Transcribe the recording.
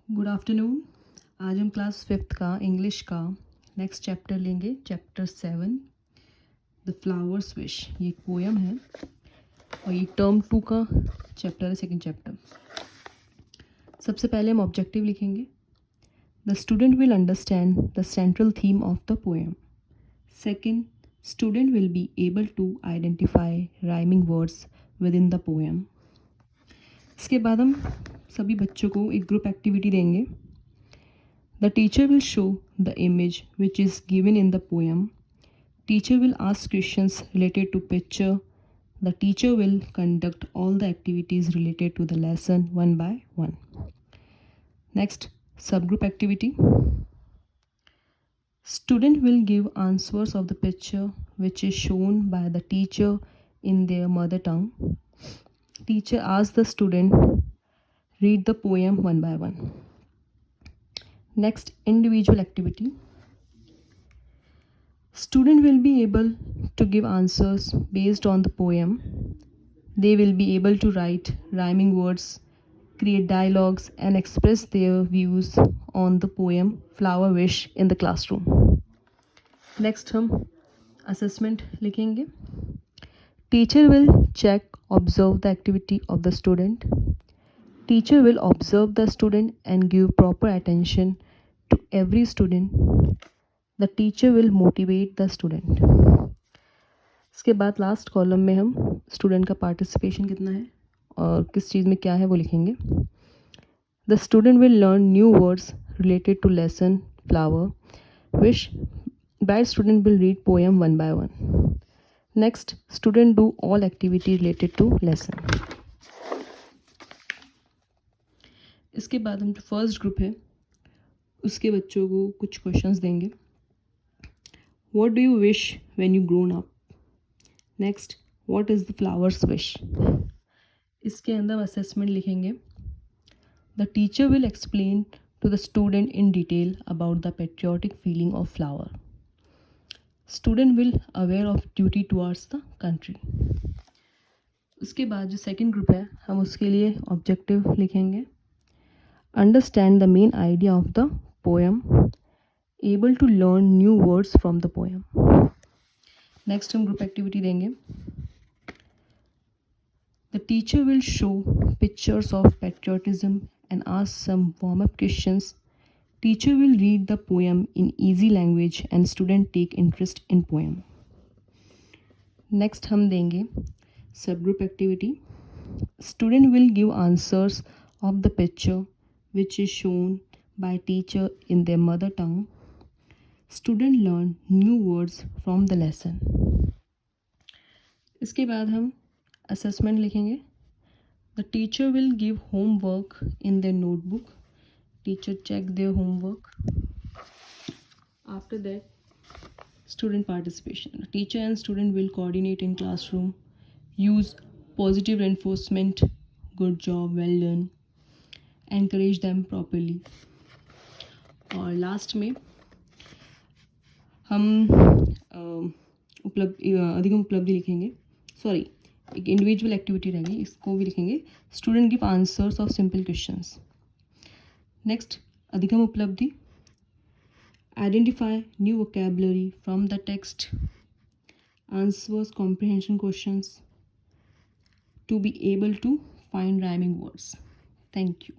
Good afternoon. आज हम class 5th का इंग्लिश का नेक्स्ट चैप्टर लेंगे, चैप्टर 7 द फ्लावर्स विश। ये एक पोएम है और ये टर्म 2 का चैप्टर है, सेकंड चैप्टर। सबसे पहले हम ऑब्जेक्टिव लिखेंगे। The student will understand the central theme of the poem. Second, student will be able to identify rhyming words within the poem. इसके बाद हम सभी बच्चों को एक ग्रुप एक्टिविटी देंगे। The teacher will show the image which is given in the poem. Teacher will ask questions related to picture. The teacher will conduct all the activities related to the lesson one by one. Next, सब group activity. Student will give answers of the picture which is shown by the teacher in their mother tongue. Teacher asks the student read the poem one by one. Next, individual activity. Student will be able to give answers based on the poem. They will be able to write rhyming words, create dialogues and express their views on the poem Flower Wish in the classroom. Next हम assessment लिखेंगे. Teacher will check, observe the activity of the student. Teacher will observe the student and give proper attention to every student. The teacher will motivate the student. इसके बाद last column में हम student का participation कितना है और किस चीज़ में क्या है वो लिखेंगे. The student will learn new words related to lesson flower wish. Bright student will read poem one by one. Next, student do all activity related to lesson. इसके बाद हम जो फर्स्ट ग्रुप है उसके बच्चों को कुछ क्वेश्चंस देंगे. What do you wish when you grown up? Next, what is the flower's wish? इसके अंदर हम असेसमेंट लिखेंगे. The teacher will explain to the student in detail about the patriotic feeling of flower. Student will aware of duty towards the country. उसके बाद जो second group है हम उसके लिए ऑब्जेक्टिव लिखेंगे. Understand the main idea of the poem. Able to learn new words from the poem. Next हम group activity देंगे. The teacher will show pictures of patriotism and ask some warm-up questions. Teacher will read the poem in easy language and student take interest in poem. Next हम देंगे सब group activity. Student will give answers of the picture which is shown by teacher in their mother tongue. Student learn new words from the lesson. इसके बाद हम assessment लिखेंगे. The teacher will give homework in their notebook. Teacher check their homework. After that, student participation. Teacher and student will coordinate in classroom. Use positive reinforcement. Good job, well done. Encourage them properly. और last में हम अधिगम उपलब्धि लिखेंगे. Sorry, एक individual activity रहेगी, इसको भी लिखेंगे. Student give answers of simple questions. Next, अधिगम उपलब्धि. Identify new vocabulary from the text. Answers comprehension questions. To be able to find rhyming words. Thank you.